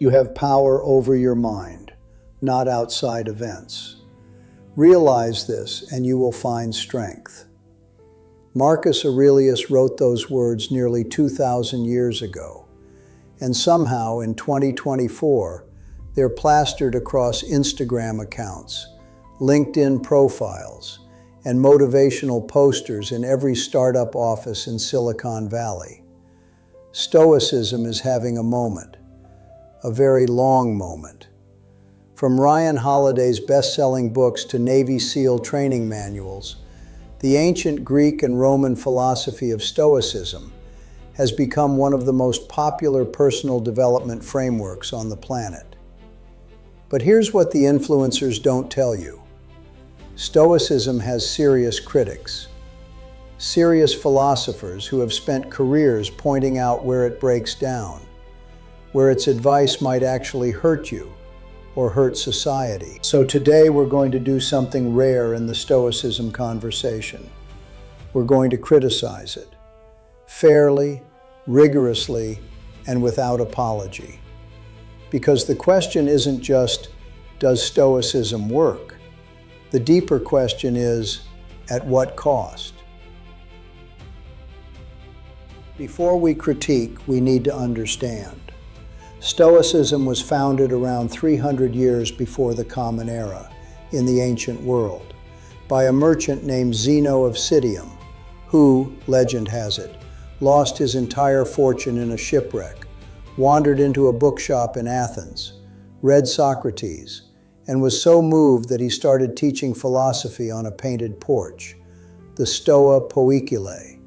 You have power over your mind, not outside events. Realize this, and you will find strength. Marcus Aurelius wrote those words nearly 2,000 years ago, and somehow in 2024, they're plastered across Instagram accounts, LinkedIn profiles, and motivational posters in every startup office in Silicon Valley. Stoicism is having a moment, a very long moment. From Ryan Holiday's best-selling books to Navy SEAL training manuals, the ancient Greek and Roman philosophy of Stoicism has become one of the most popular personal development frameworks on the planet. But here's what the influencers don't tell you. Stoicism has serious critics, serious philosophers who have spent careers pointing out where it breaks down, where its advice might actually hurt you or hurt society. So today we're going to do something rare in the Stoicism conversation. We're going to criticize it, fairly, rigorously, and without apology. Because the question isn't just, does Stoicism work? The deeper question is, at what cost? Before we critique, we need to understand. Stoicism was founded around 300 years before the Common Era in the ancient world by a merchant named Zeno of Citium, who, legend has it, lost his entire fortune in a shipwreck, wandered into a bookshop in Athens, read Socrates, and was so moved that he started teaching philosophy on a painted porch, the Stoa Poikile,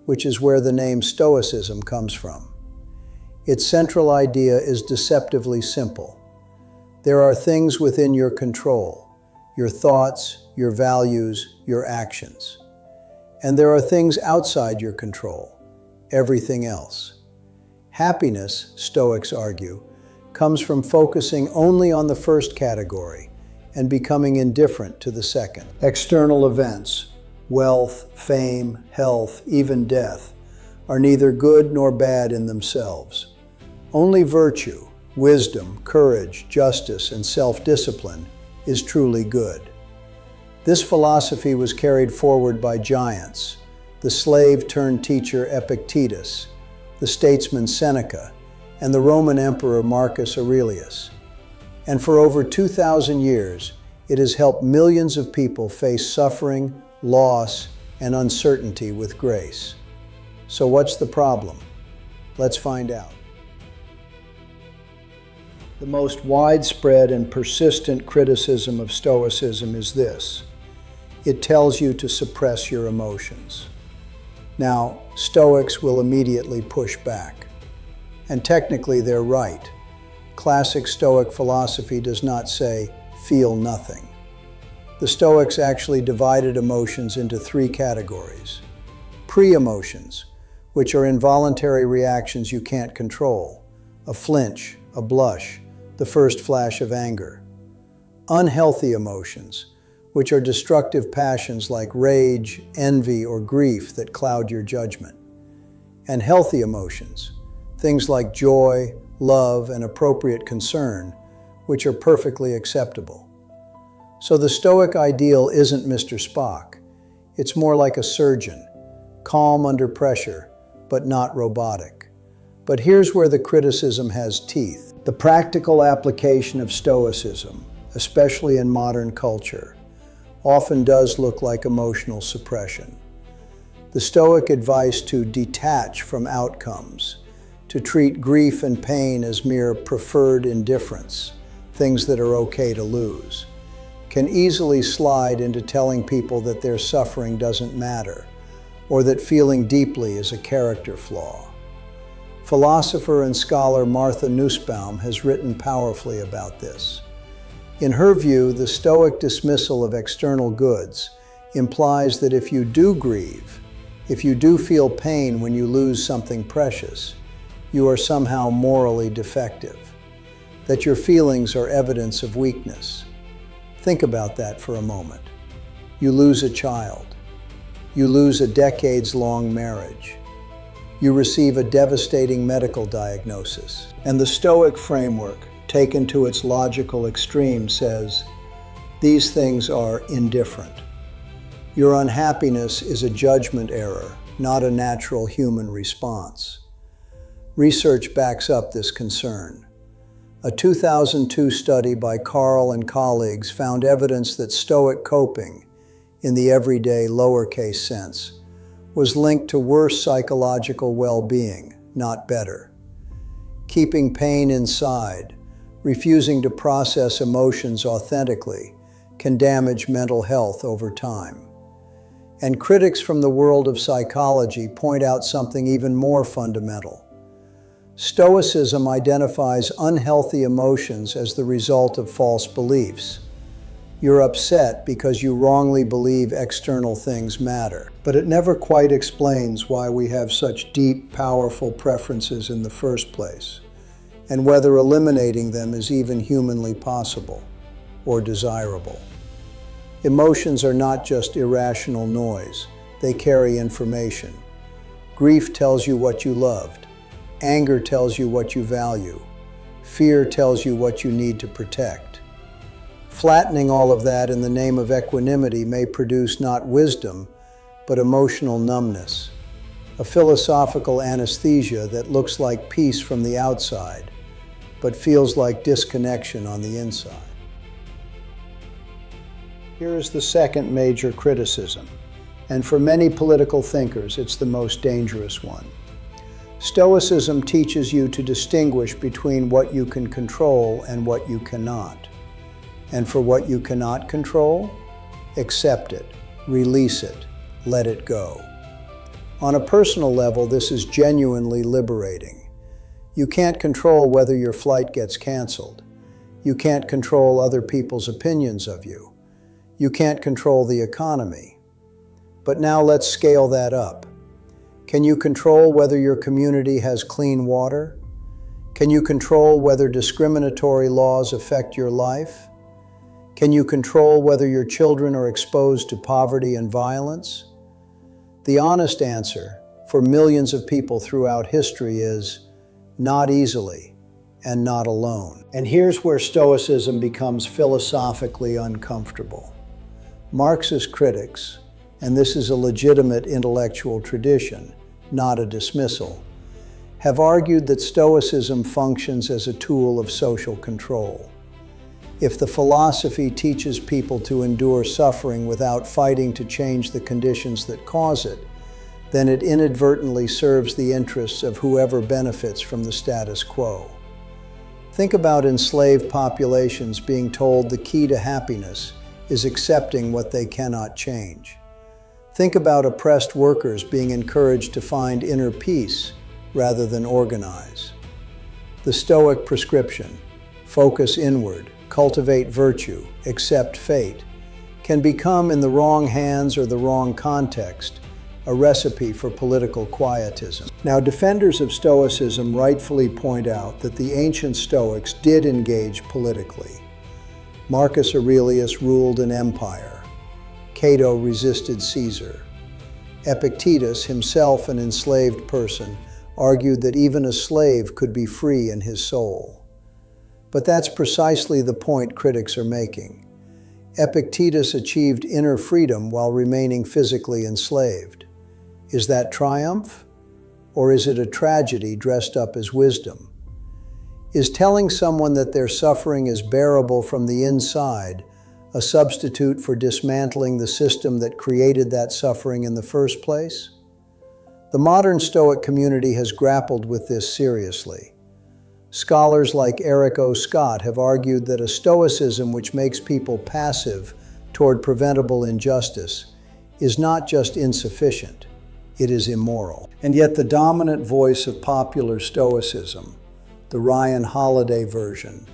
which is where the name Stoicism comes from. Its central idea is deceptively simple. There are things within your control, your thoughts, your values, your actions. And there are things outside your control, everything else. Happiness, Stoics argue, comes from focusing only on the first category and becoming indifferent to the second. External events, wealth, fame, health, even death, are neither good nor bad in themselves. Only virtue, wisdom, courage, justice, and self-discipline is truly good. This philosophy was carried forward by giants, the slave-turned-teacher Epictetus, the statesman Seneca, and the Roman Emperor Marcus Aurelius. And for over 2,000 years, it has helped millions of people face suffering, loss, and uncertainty with grace. So what's the problem? Let's find out. The most widespread and persistent criticism of Stoicism is this: it tells you to suppress your emotions. Now, Stoics will immediately push back. And technically they're right. Classic Stoic philosophy does not say, feel nothing. The Stoics actually divided emotions into three categories. Pre-emotions, which are involuntary reactions you can't control, a flinch, a blush, the first flash of anger. Unhealthy emotions, which are destructive passions like rage, envy, or grief that cloud your judgment. And healthy emotions, things like joy, love, and appropriate concern, which are perfectly acceptable. So the Stoic ideal isn't Mr. Spock. It's more like a surgeon, calm under pressure, but not robotic. But here's where the criticism has teeth. The practical application of Stoicism, especially in modern culture, often does look like emotional suppression. The Stoic advice to detach from outcomes, to treat grief and pain as mere preferred indifference, things that are okay to lose, can easily slide into telling people that their suffering doesn't matter, or that feeling deeply is a character flaw. Philosopher and scholar Martha Nussbaum has written powerfully about this. In her view, the Stoic dismissal of external goods implies that if you do grieve, if you do feel pain when you lose something precious, you are somehow morally defective, that your feelings are evidence of weakness. Think about that for a moment. You lose a child. You lose a decades-long marriage. you receive a devastating medical diagnosis. And the Stoic framework, taken to its logical extreme, says, these things are indifferent. Your unhappiness is a judgment error, not a natural human response. Research backs up this concern. A 2002 study by Carl and colleagues found evidence that Stoic coping, in the everyday lowercase sense, was linked to worse psychological well-being, not better. Keeping pain inside, refusing to process emotions authentically, can damage mental health over time. And critics from the world of psychology point out something even more fundamental. Stoicism identifies unhealthy emotions as the result of false beliefs. You're upset because you wrongly believe external things matter. But it never quite explains why we have such deep, powerful preferences in the first place, and whether eliminating them is even humanly possible or desirable. Emotions are not just irrational noise. They carry information. Grief tells you what you loved. Anger tells you what you value. Fear tells you what you need to protect. Flattening all of that in the name of equanimity may produce not wisdom, but emotional numbness, a philosophical anesthesia that looks like peace from the outside, but feels like disconnection on the inside. Here is the second major criticism, and for many political thinkers, it's the most dangerous one. Stoicism teaches you to distinguish between what you can control and what you cannot. And for what you cannot control, accept it, release it, let it go. On a personal level, this is genuinely liberating. You can't control whether your flight gets canceled. You can't control other people's opinions of you. You can't control the economy. But now let's scale that up. Can you control whether your community has clean water? Can you control whether discriminatory laws affect your life? Can you control whether your children are exposed to poverty and violence? The honest answer for millions of people throughout history is not easily and not alone. And here's where Stoicism becomes philosophically uncomfortable. Marxist critics, and this is a legitimate intellectual tradition, not a dismissal, have argued that Stoicism functions as a tool of social control. If the philosophy teaches people to endure suffering without fighting to change the conditions that cause it, then it inadvertently serves the interests of whoever benefits from the status quo. Think about enslaved populations being told the key to happiness is accepting what they cannot change. Think about oppressed workers being encouraged to find inner peace rather than organize. The Stoic prescription, focus inward, cultivate virtue, accept fate, can become, in the wrong hands or the wrong context, a recipe for political quietism. Now, defenders of Stoicism rightfully point out that the ancient Stoics did engage politically. Marcus Aurelius ruled an empire. Cato resisted Caesar. Epictetus, himself an enslaved person, argued that even a slave could be free in his soul. But that's precisely the point critics are making. Epictetus achieved inner freedom while remaining physically enslaved. Is that triumph? Or is it a tragedy dressed up as wisdom? Is telling someone that their suffering is bearable from the inside a substitute for dismantling the system that created that suffering in the first place? The modern Stoic community has grappled with this seriously. Scholars like Eric O. Scott have argued that a Stoicism which makes people passive toward preventable injustice is not just insufficient, it is immoral. And yet the dominant voice of popular Stoicism, the Ryan Holiday version,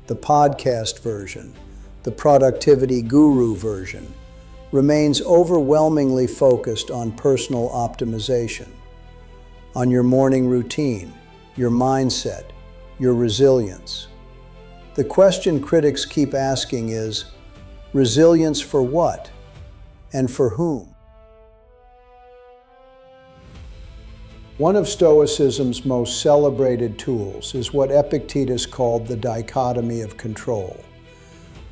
the podcast version, the productivity guru version, remains overwhelmingly focused on personal optimization, on your morning routine, your mindset, your resilience. The question critics keep asking is, resilience for what and for whom? One of Stoicism's most celebrated tools is what Epictetus called the dichotomy of control,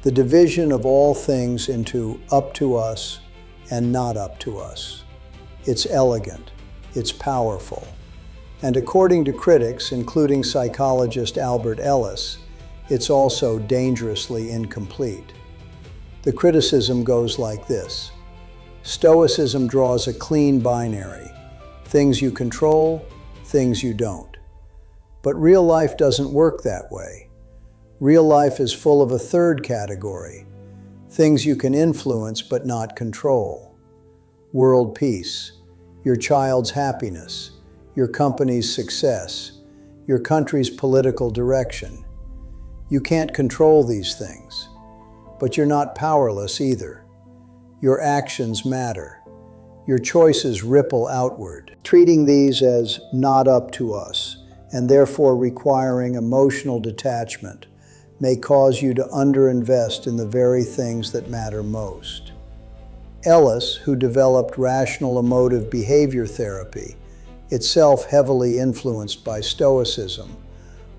the division of all things into up to us and not up to us. It's elegant, it's powerful, and according to critics, including psychologist Albert Ellis, it's also dangerously incomplete. The criticism goes like this: Stoicism draws a clean binary, things you control, things you don't. But real life doesn't work that way. Real life is full of a third category, things you can influence but not control. World peace, your child's happiness, your company's success, your country's political direction. You can't control these things, but you're not powerless either. Your actions matter. Your choices ripple outward. Treating these as not up to us, and therefore requiring emotional detachment, may cause you to underinvest in the very things that matter most. Ellis, who developed rational emotive behavior therapy, itself heavily influenced by Stoicism,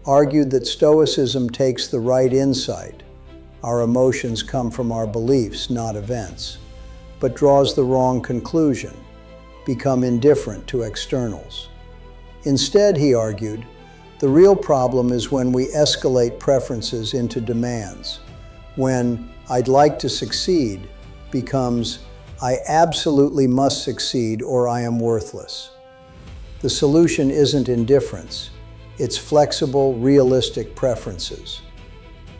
argued that Stoicism takes the right insight. Our emotions come from our beliefs, not events, but draws the wrong conclusion, become indifferent to externals. Instead, he argued, the real problem is when we escalate preferences into demands, when "I'd like to succeed" becomes "I absolutely must succeed or I am worthless." The solution isn't indifference, it's flexible, realistic preferences.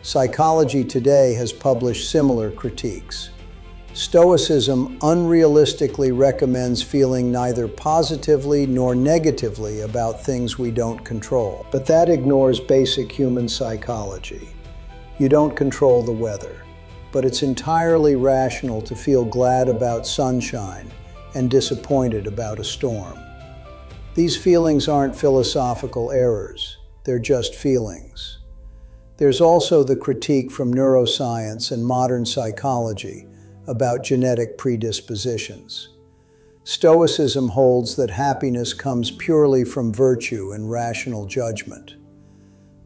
Psychology Today has published similar critiques. Stoicism unrealistically recommends feeling neither positively nor negatively about things we don't control. But that ignores basic human psychology. You don't control the weather, but it's entirely rational to feel glad about sunshine and disappointed about a storm. These feelings aren't philosophical errors, they're just feelings. There's also the critique from neuroscience and modern psychology about genetic predispositions. Stoicism holds that happiness comes purely from virtue and rational judgment.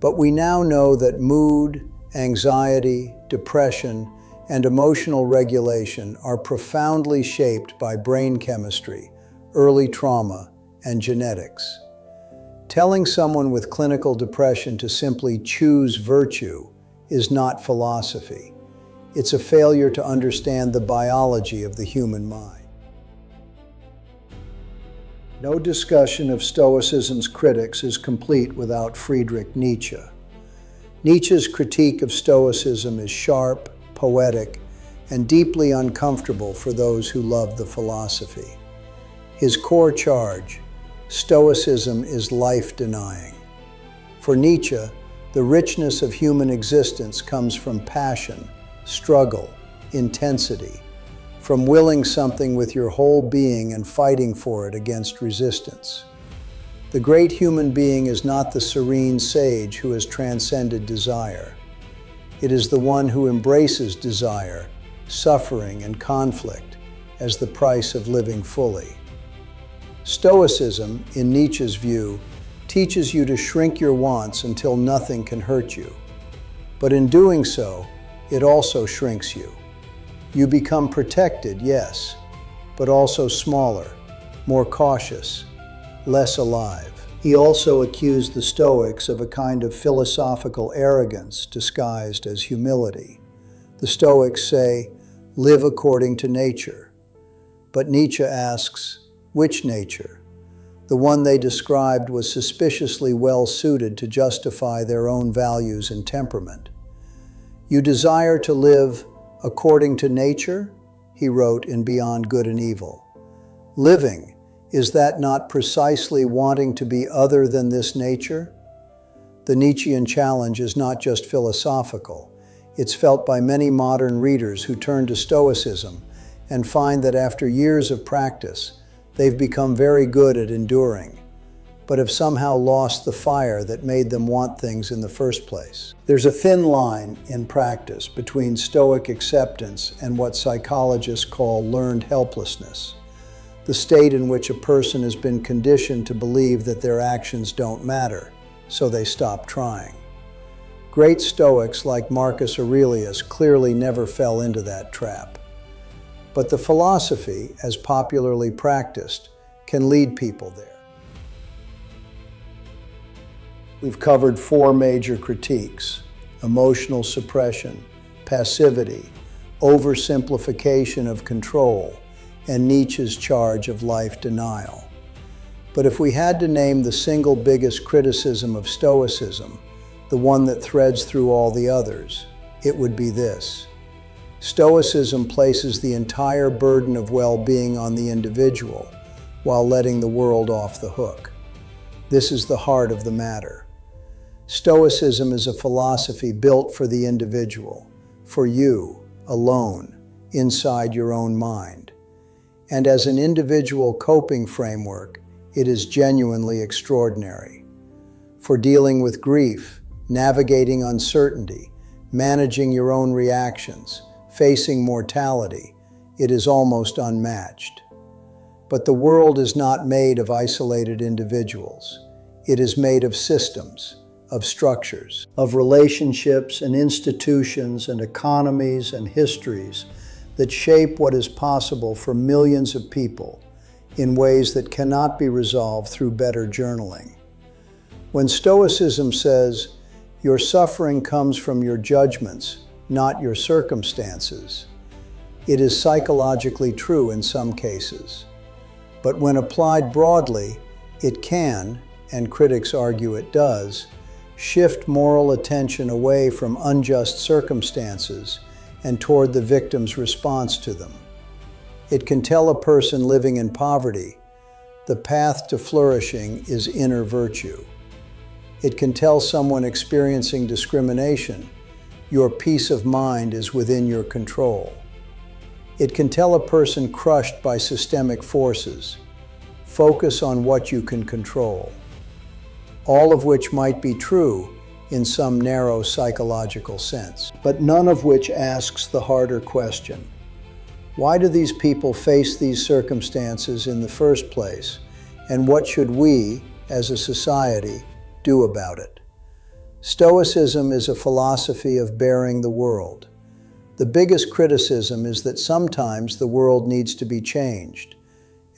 But we now know that mood, anxiety, depression, and emotional regulation are profoundly shaped by brain chemistry, early trauma, and genetics. Telling someone with clinical depression to simply choose virtue is not philosophy. It's a failure to understand the biology of the human mind. No discussion of Stoicism's critics is complete without Friedrich Nietzsche. Nietzsche's critique of Stoicism is sharp, poetic, and deeply uncomfortable for those who love the philosophy. His core charge: Stoicism is life-denying. For Nietzsche, the richness of human existence comes from passion, struggle, intensity, from willing something with your whole being and fighting for it against resistance. The great human being is not the serene sage who has transcended desire. It is the one who embraces desire, suffering, and conflict as the price of living fully. Stoicism, in Nietzsche's view, teaches you to shrink your wants until nothing can hurt you. But in doing so, it also shrinks you. You become protected, yes, but also smaller, more cautious, less alive. He also accused the Stoics of a kind of philosophical arrogance disguised as humility. The Stoics say, live according to nature. But Nietzsche asks, which nature? The one they described was suspiciously well suited to justify their own values and temperament. You desire to live according to nature, he wrote in Beyond Good and Evil. Living, is that not precisely wanting to be other than this nature? The Nietzschean challenge is not just philosophical. It's felt by many modern readers who turn to Stoicism and find that after years of practice, they've become very good at enduring, but have somehow lost the fire that made them want things in the first place. There's a thin line in practice between Stoic acceptance and what psychologists call learned helplessness. the state in which a person has been conditioned to believe that their actions don't matter, so they stop trying. Great Stoics like Marcus Aurelius clearly never fell into that trap. But the philosophy, as popularly practiced, can lead people there. We've covered 4 major critiques: emotional suppression, passivity, oversimplification of control, and Nietzsche's charge of life denial. But if we had to name the single biggest criticism of Stoicism, the one that threads through all the others, it would be this: Stoicism places the entire burden of well-being on the individual while letting the world off the hook. This is the heart of the matter. Stoicism is a philosophy built for the individual, for you, alone, inside your own mind. And as an individual coping framework, it is genuinely extraordinary. For dealing with grief, navigating uncertainty, managing your own reactions, facing mortality, it is almost unmatched. But the world is not made of isolated individuals. It is made of systems, of structures, of relationships and institutions and economies and histories that shape what is possible for millions of people in ways that cannot be resolved through better journaling. When Stoicism says, "Your suffering comes from your judgments, not your circumstances," it is psychologically true in some cases. But when applied broadly, it can, and critics argue it does, shift moral attention away from unjust circumstances and toward the victim's response to them. It can tell a person living in poverty, the path to flourishing is inner virtue. It can tell someone experiencing discrimination, your peace of mind is within your control. It can tell a person crushed by systemic forces, focus on what you can control. All of which might be true in some narrow psychological sense, but none of which asks the harder question: why do these people face these circumstances in the first place, and what should we, as a society, do about it? Stoicism is a philosophy of bearing the world. The biggest criticism is that sometimes the world needs to be changed,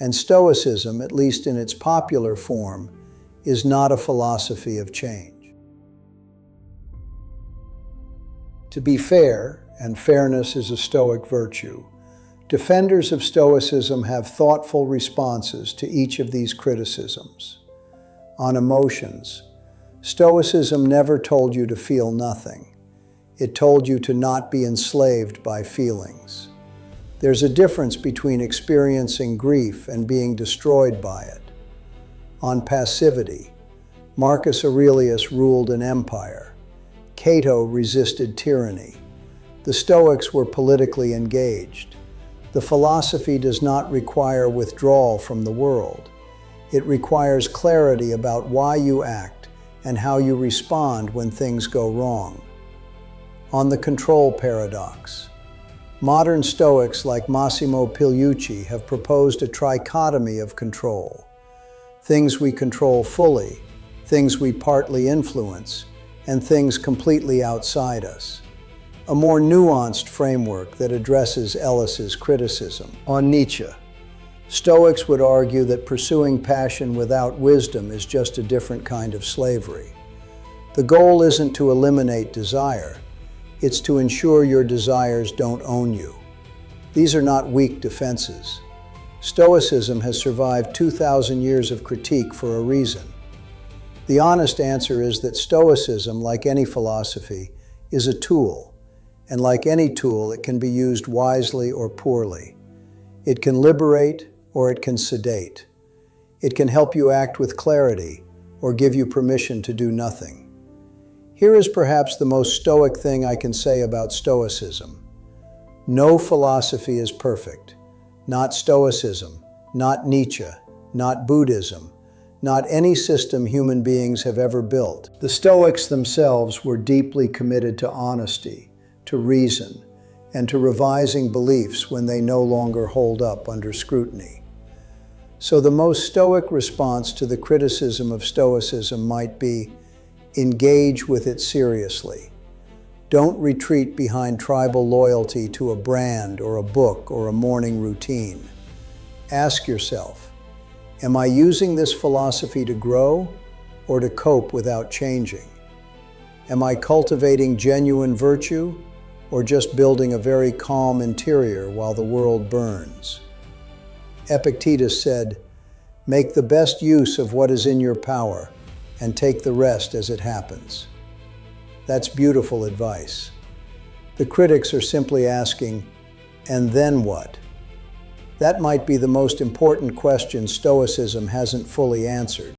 and Stoicism, at least in its popular form, is not a philosophy of change. To be fair, and fairness is a Stoic virtue, defenders of Stoicism have thoughtful responses to each of these criticisms. On emotions, Stoicism never told you to feel nothing. It told you to not be enslaved by feelings. There's a difference between experiencing grief and being destroyed by it. On passivity, Marcus Aurelius ruled an empire. Cato resisted tyranny. The Stoics were politically engaged. The philosophy does not require withdrawal from the world. It requires clarity about why you act and how you respond when things go wrong. On the control paradox, modern Stoics like Massimo Pigliucci have proposed a trichotomy of control. Things we control fully, things we partly influence, and things completely outside us. A more nuanced framework that addresses Ellis's criticism. On Nietzsche, Stoics would argue that pursuing passion without wisdom is just a different kind of slavery. The goal isn't to eliminate desire, it's to ensure your desires don't own you. These are not weak defenses. Stoicism has survived 2,000 years of critique for a reason. The honest answer is that Stoicism, like any philosophy, is a tool, and like any tool, it can be used wisely or poorly. It can liberate or it can sedate. It can help you act with clarity or give you permission to do nothing. Here is perhaps the most Stoic thing I can say about Stoicism. No philosophy is perfect. Not Stoicism, not Nietzsche, not Buddhism, not any system human beings have ever built. The Stoics themselves were deeply committed to honesty, to reason, and to revising beliefs when they no longer hold up under scrutiny. So the most Stoic response to the criticism of Stoicism might be, engage with it seriously. Don't retreat behind tribal loyalty to a brand or a book or a morning routine. Ask yourself, am I using this philosophy to grow or to cope without changing? Am I cultivating genuine virtue or just building a very calm interior while the world burns? Epictetus said, "Make the best use of what is in your power and take the rest as it happens." That's beautiful advice. The critics are simply asking, and then what? That might be the most important question Stoicism hasn't fully answered.